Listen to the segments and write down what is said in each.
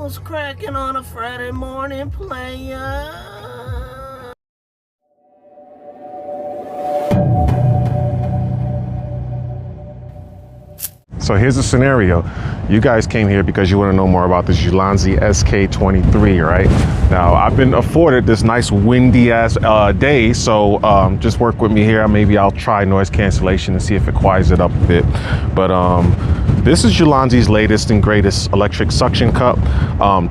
What's cracking on a Friday morning, playa? So here's the scenario. You guys came here because you want to know more about this Ulanzi SK-23, right? Now, I've been afforded this nice windy ass day, so just work with me here. Maybe I'll try noise cancellation and see if it quiets it up a bit. But this is Ulanzi's latest and greatest electric suction cup.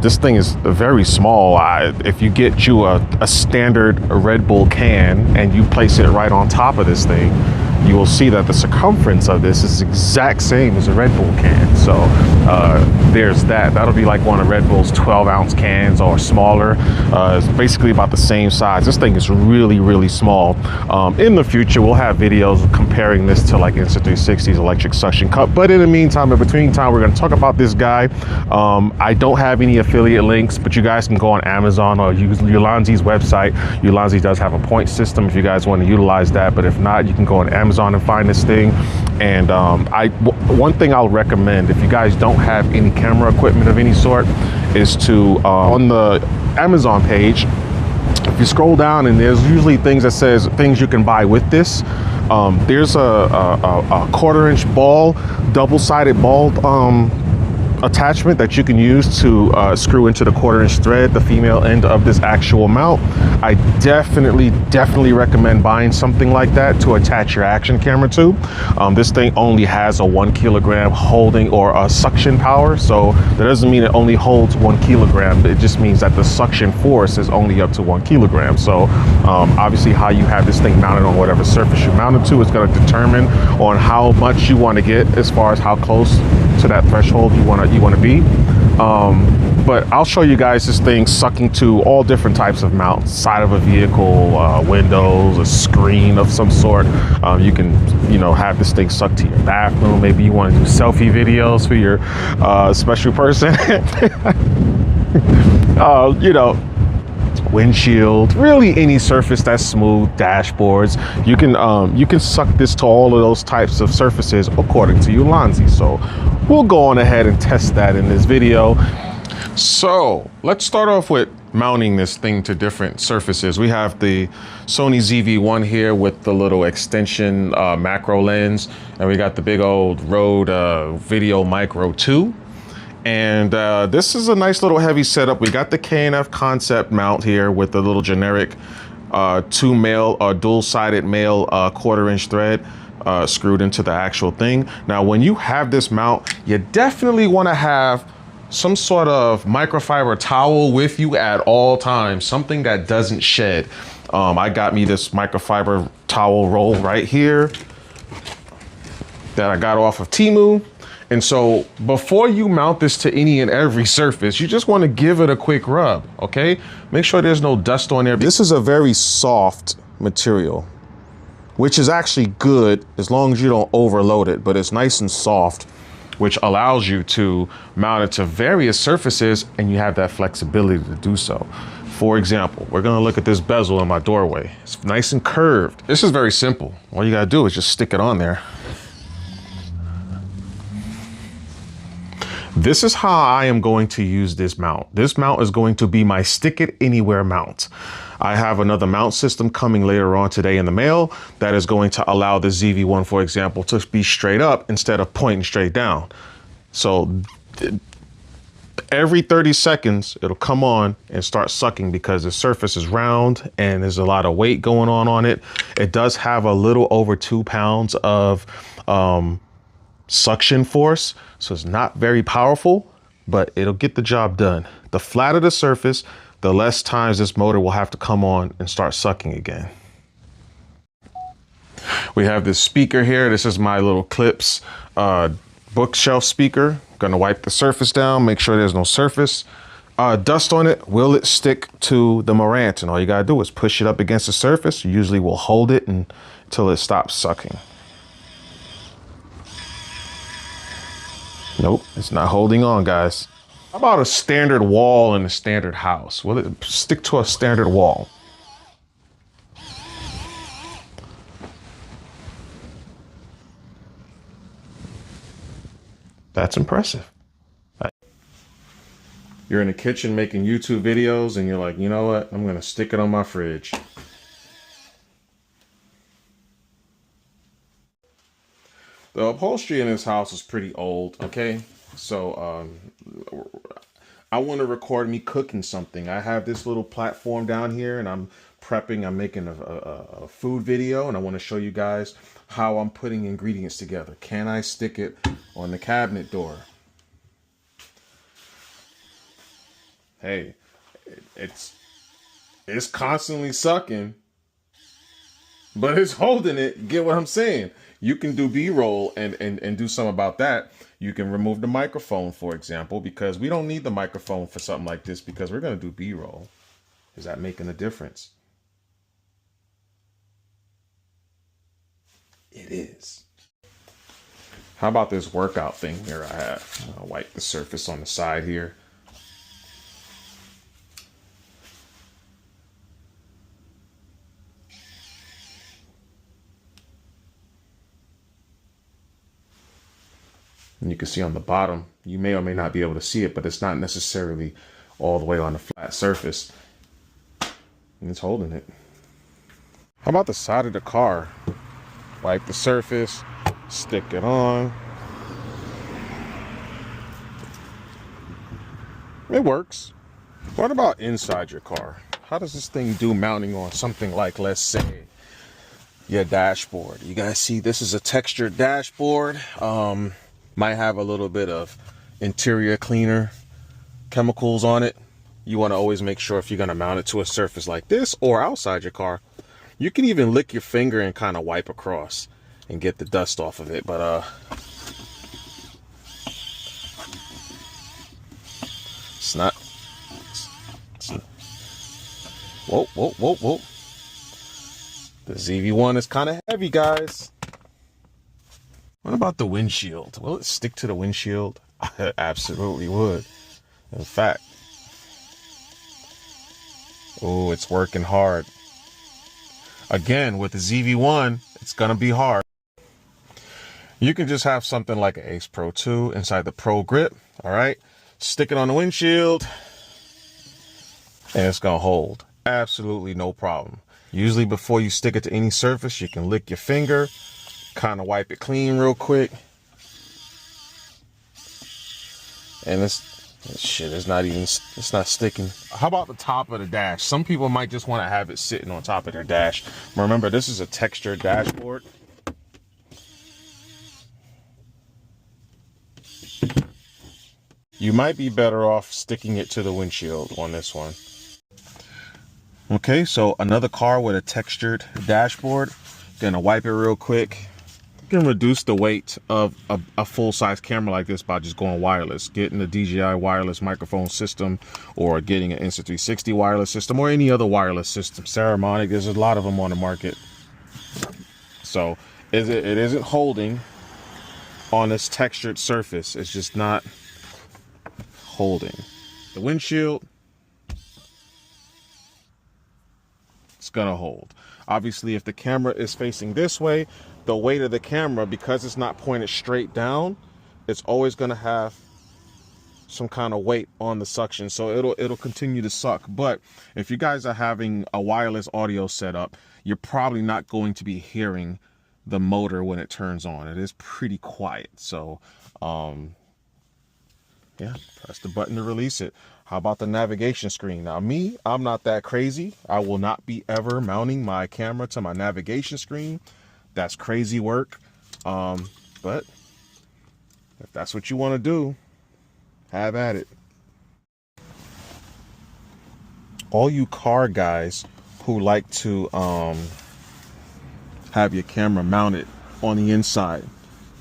This thing is very small. If you get you a standard Red Bull can and you place it right on top of this thing, you will see that the circumference of this is exact same as a Red Bull can. So there's that. That'll be like one of Red Bull's 12-ounce cans or smaller. It's basically about the same size. This thing is really, really small. In the future, we'll have videos comparing this to like Insta360's electric suction cup. But in the meantime, in between time, we're going to talk about this guy. I don't have any affiliate links, but you guys can go on Amazon or use Ulanzi's website. Ulanzi does have a point system if you guys want to utilize that. But if not, you can go on Amazon and find this thing. And one thing I'll recommend, if you guys don't have any camera equipment of any sort, is to on the Amazon page, if you scroll down, and there's usually things that says things you can buy with this. There's a quarter-inch ball, double-sided ball attachment that you can use to screw into the quarter-inch thread, the female end of this actual mount. I definitely recommend buying something like that to attach your action camera to. This thing only has a 1 kilogram holding or a suction power, so that doesn't mean it only holds 1 kilogram. It just means that the suction force is only up to 1 kilogram. So obviously how you have this thing mounted on whatever surface you mount it to is going to determine on how much you want to get as far as how close to that threshold you want to be. But I'll show you guys this thing sucking to all different types of mounts: side of a vehicle, windows, a screen of some sort. You can, have this thing suck to your bathroom. Maybe you want to do selfie videos for your special person. Windshield, really any surface that's smooth, dashboards. You can suck this to all of those types of surfaces according to Ulanzi. So we'll go on ahead and test that in this video. So let's start off with mounting this thing to different surfaces. We have the Sony ZV-1 here with the little extension macro lens, and we got the big old Rode Video Micro 2. And this is a nice little heavy setup. We got the K&F concept mount here with the little generic dual-sided male quarter-inch thread screwed into the actual thing. Now, when you have this mount, you definitely want to have some sort of microfiber towel with you at all times, something that doesn't shed. I got me this microfiber towel roll right here that I got off of Temu. And so before you mount this to any and every surface, you just want to give it a quick rub, okay? Make sure there's no dust on there. This is a very soft material, which is actually good as long as you don't overload it, but it's nice and soft, which allows you to mount it to various surfaces, and you have that flexibility to do so. For example, we're gonna look at this bezel in my doorway. It's nice and curved. This is very simple. All you gotta do is just stick it on there. This is how I am going to use this mount. This mount is going to be my stick it anywhere mount. I have another mount system coming later on today in the mail that is going to allow the ZV-1, for example, to be straight up instead of pointing straight down. So every 30 seconds, it'll come on and start sucking because the surface is round and there's a lot of weight going on it. It does have a little over 2 pounds of suction force, so it's not very powerful, but it'll get the job done. The flatter the surface, the less times this motor will have to come on and start sucking again. We have this speaker here. This is my little Clips bookshelf speaker. Gonna wipe the surface down, make sure there's no surface dust on it. Will it stick to the Marantz? And all you gotta do is push it up against the surface. You usually will hold it until it stops sucking. Nope, it's not holding on, guys. How about a standard wall in a standard house? Will it stick to a standard wall? That's impressive. You're in the kitchen making YouTube videos and you're like, you know what? I'm gonna stick it on my fridge. The upholstery in this house is pretty old, okay? So I want to record me cooking something. I have this little platform down here and I'm prepping, I'm making a food video, and I want to show you guys how I'm putting ingredients together. Can I stick it on the cabinet door? Hey, it's constantly sucking, but it's holding it. Get what I'm saying? You can do B-roll and do something about that. You can remove the microphone, for example, because we don't need the microphone for something like this because we're going to do B-roll. Is that making a difference? It is. How about this workout thing here I have? I'll wipe the surface on the side here. And you can see on the bottom, you may or may not be able to see it, but it's not necessarily all the way on the flat surface. And it's holding it. How about the side of the car? Wipe the surface, stick it on. It works. What about inside your car? How does this thing do mounting on something like, let's say, your dashboard? You guys see this is a textured dashboard. Might have a little bit of interior cleaner chemicals on it. You want to always make sure if you're going to mount it to a surface like this or outside your car, you can even lick your finger and kind of wipe across and get the dust off of it. But it's not. Whoa, whoa, whoa, whoa. The ZV-1 is kind of heavy, guys. What about the windshield? Will it stick to the windshield? It absolutely would. In fact, oh, it's working hard. Again, with the ZV-1, it's gonna be hard. You can just have something like an AcePro 2 inside the Pro Grip, all right? Stick it on the windshield, and it's gonna hold. Absolutely no problem. Usually before you stick it to any surface, you can lick your finger, kind of wipe it clean real quick. And this shit is not even, it's not sticking. How about the top of the dash? Some people might just want to have it sitting on top of their dash. Remember, this is a textured dashboard. You might be better off sticking it to the windshield on this one. Okay, so another car with a textured dashboard. Gonna wipe it real quick. You can reduce the weight of a full-size camera like this by just going wireless, getting the DJI wireless microphone system, or getting an Insta360 wireless system, or any other wireless system. Saramonic, there's a lot of them on the market. So it isn't holding on this textured surface. It's just not holding. The windshield, it's gonna hold. Obviously, if the camera is facing this way, the weight of the camera, because it's not pointed straight down, it's always going to have some kind of weight on the suction, so it'll continue to suck. But if you guys are having a wireless audio setup, you're probably not going to be hearing the motor when it turns on. It is pretty quiet. So yeah, press the button to release it. How about the navigation screen? Now me, I'm not that crazy. I will not be ever mounting my camera to my navigation screen. That's crazy work. But if that's what you want to do, have at it. All you car guys who like to have your camera mounted on the inside,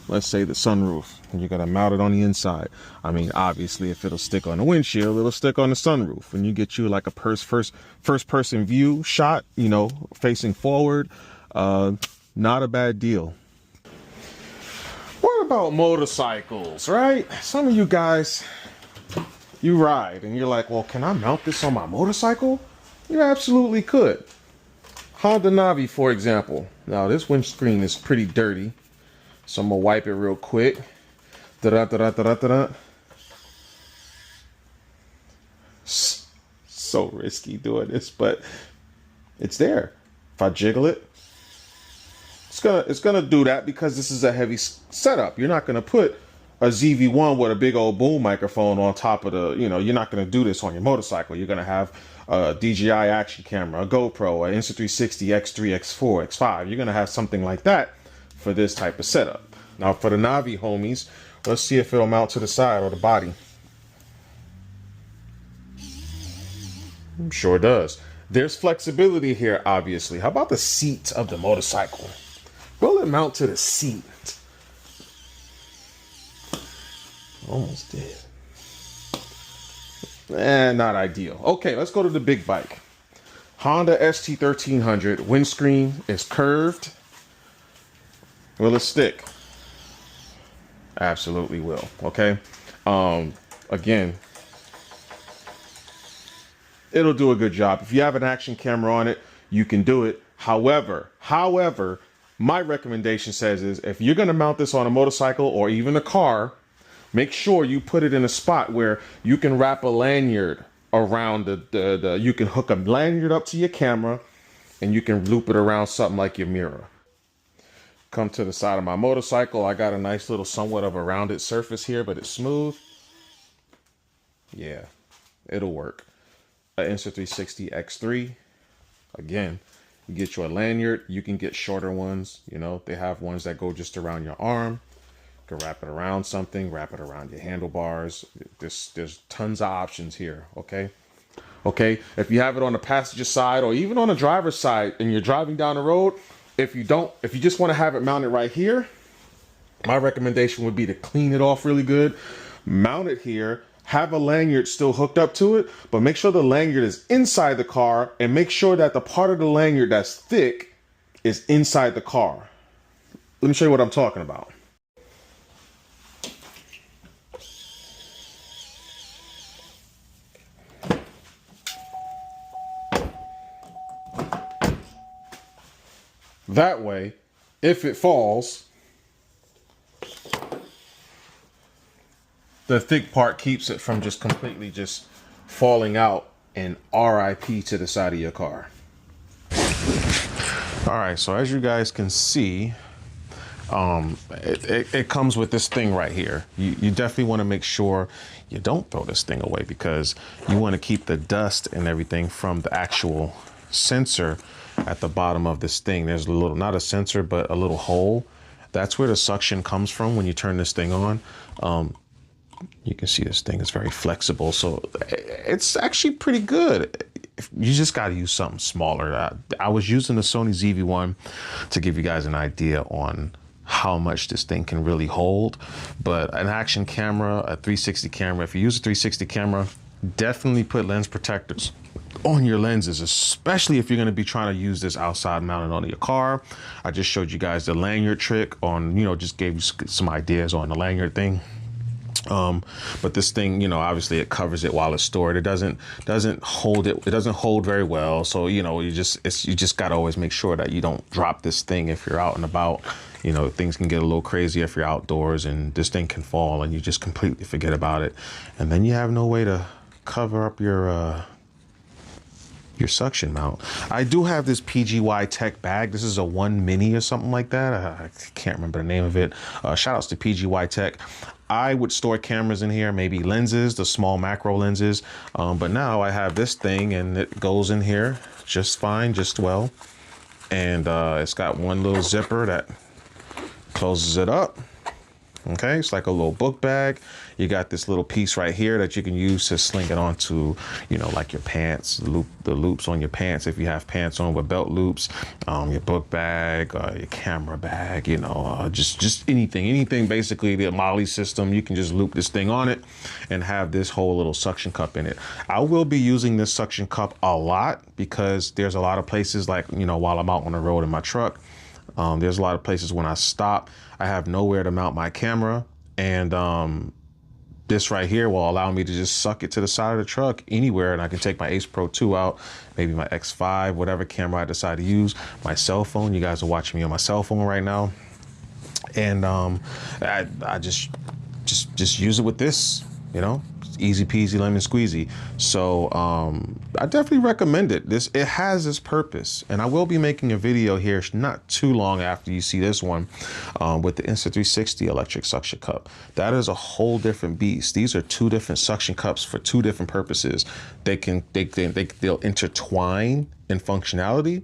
let's say the sunroof, and you're gonna mount it on the inside. I mean, obviously, if it'll stick on the windshield, it'll stick on the sunroof. When you get you like a first person view shot, you know, facing forward, not a bad deal. What about motorcycles, right? Some of you guys, you ride and you're like, well, can I mount this on my motorcycle? You absolutely could. Honda Navi, for example. Now, this windscreen is pretty dirty, so I'm gonna wipe it real quick. so risky doing this, but it's there. If I jiggle it, it's gonna do that because this is a heavy setup. You're not gonna put a ZV-1 with a big old boom microphone on top of the, you know, you're not gonna do this on your motorcycle. You're gonna have a DJI action camera, a GoPro, an Insta360 X3, X4, X5. You're gonna have something like that for this type of setup. Now for the Navi homies, let's see if it'll mount to the side or the body. Sure does. There's flexibility here, obviously. How about the seat of the motorcycle? Will it mount to the seat? Almost did. Not ideal. Okay, let's go to the big bike. Honda ST1300. Windscreen is curved. Will it stick? Absolutely will. Okay. Again, it'll do a good job. If you have an action camera on it, you can do it. However, my recommendation says is if you're going to mount this on a motorcycle or even a car, make sure you put it in a spot where you can wrap a lanyard around you can hook a lanyard up to your camera and you can loop it around something like your mirror. Come to the side of my motorcycle. I got a nice little somewhat of a rounded surface here, but it's smooth. Yeah, it'll work. Insta360 X3. Again, you get your lanyard. You can get shorter ones. You know, they have ones that go just around your arm. You can wrap it around something, wrap it around your handlebars. There's tons of options here. Okay. If you have it on the passenger side or even on the driver's side and you're driving down the road, if you just want to have it mounted right here, my recommendation would be to clean it off really good, mount it here, have a lanyard still hooked up to it, but make sure the lanyard is inside the car and make sure that the part of the lanyard that's thick is inside the car. Let me show you what I'm talking about. That way, if it falls, the thick part keeps it from just completely just falling out and RIP to the side of your car. All right, so as you guys can see, it comes with this thing right here. You definitely want to make sure you don't throw this thing away because you want to keep the dust and everything from the actual sensor at the bottom of this thing. There's a little, not a sensor, but a little hole. That's where the suction comes from when you turn this thing on. You can see this thing is very flexible, so it's actually pretty good. You just got to use something smaller. I was using the Sony ZV-1 to give you guys an idea on how much this thing can really hold, but an action camera, a 360 camera, if you use a 360 camera, definitely put lens protectors on your lenses, especially if you're going to be trying to use this outside mounted on your car. I just showed you guys the lanyard trick on, you know, just gave you some ideas on the lanyard thing. But this thing, you know, obviously it covers it while it's stored. It doesn't hold it. It doesn't hold very well. So, you know, you just got to always make sure that you don't drop this thing if you're out and about. You know, things can get a little crazy if you're outdoors and this thing can fall and you just completely forget about it. And then you have no way to cover up your suction mount. I do have this PGY Tech bag. This is a 1 mini or something like that. I can't remember the name of it. Shout outs to PGY Tech. I would store cameras in here, maybe lenses, the small macro lenses. But now I have this thing and it goes in here just fine, just well. And it's got one little zipper that closes it up. Okay, it's like a little book bag. You got this little piece right here that you can use to sling it onto, you know, like your pants, the loops on your pants if you have pants on with belt loops, your book bag, your camera bag, you know, just anything basically, the Molly system, you can just loop this thing on it and have this whole little suction cup in it. I will be using this suction cup a lot because there's a lot of places, like, you know, while I'm out on the road in my truck, there's a lot of places when I stop, I have nowhere to mount my camera, and this right here will allow me to just suck it to the side of the truck anywhere, and I can take my AcePro 2 out, maybe my X5, whatever camera I decide to use, my cell phone. You guys are watching me on my cell phone right now, and I just use it with this, you know. easy peasy lemon squeezy. So I definitely recommend it. It has its purpose, and I will be making a video here not too long after you see this one with the Insta360 electric suction cup. That is a whole different beast. These are two different suction cups for two different purposes. They'll intertwine in functionality,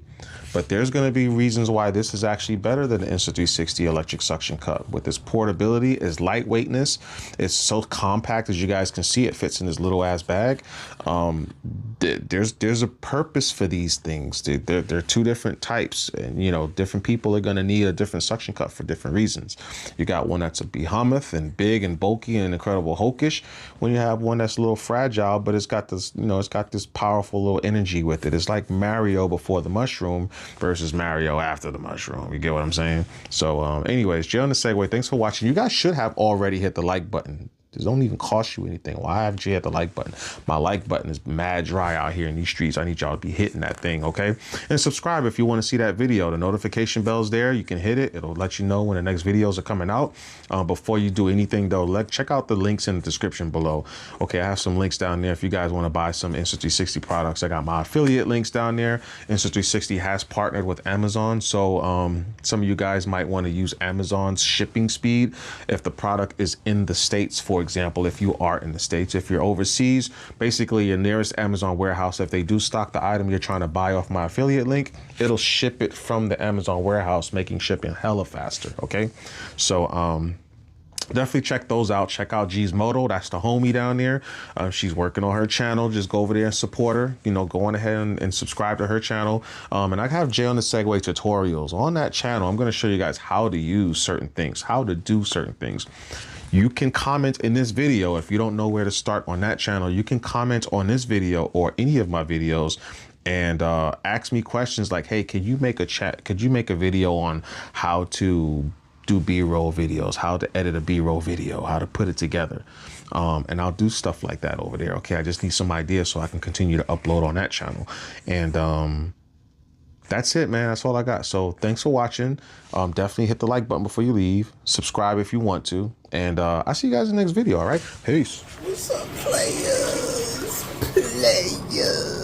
but there's going to be reasons why this is actually better than the Insta360 electric suction cup. With its portability, its lightweightness, it's so compact, as you guys can see, it fits in this little ass bag. There's a purpose for these things. They're two different types, and you know, different people are going to need a different suction cup for different reasons. You got one that's a behemoth and big and bulky and incredible hulkish, when you have one that's a little fragile, but it's got this, you know, it's got this powerful little energy with it. It's like Mario before the mushroom versus Mario after the mushroom. You get what I'm saying? So anyways, Jonasegway, thanks for watching. You guys should have already hit the like button. It don't even cost you anything. Why haven't you hit the like button? My like button is mad dry out here in these streets. I need y'all to be hitting that thing, okay? And subscribe if you want to see that video. The notification bell's there. You can hit it. It'll let you know when the next videos are coming out. Before you do anything though, check out the links in the description below. Okay, I have some links down there if you guys want to buy some Insta360 products. I got my affiliate links down there. Insta360 has partnered with Amazon, so some of you guys might want to use Amazon's shipping speed if the product is in the States, for example. If you are in the States, if you're overseas, basically your nearest Amazon warehouse, if they do stock the item you're trying to buy off my affiliate link, it'll ship it from the Amazon warehouse, making shipping hella faster. Okay, so definitely check those out. Check out G's Moto. That's the homie down there. She's working on her channel. Just go over there and support her. You know, go on ahead and subscribe to her channel. And I have Jonasegway Tutorials on that channel. I'm going to show you guys how to use certain things, how to do certain things. You can comment in this video. If you don't know where to start on that channel, you can comment on this video or any of my videos and ask me questions like, hey, could you make a video on how to do B-roll videos, how to edit a B-roll video, how to put it together. And I'll do stuff like that over there. Okay, I just need some ideas so I can continue to upload on that channel. And that's it, man. That's all I got. So thanks for watching. Definitely hit the like button before you leave. Subscribe if you want to. And I'll see you guys in the next video, all right? Peace. What's up, players? Players.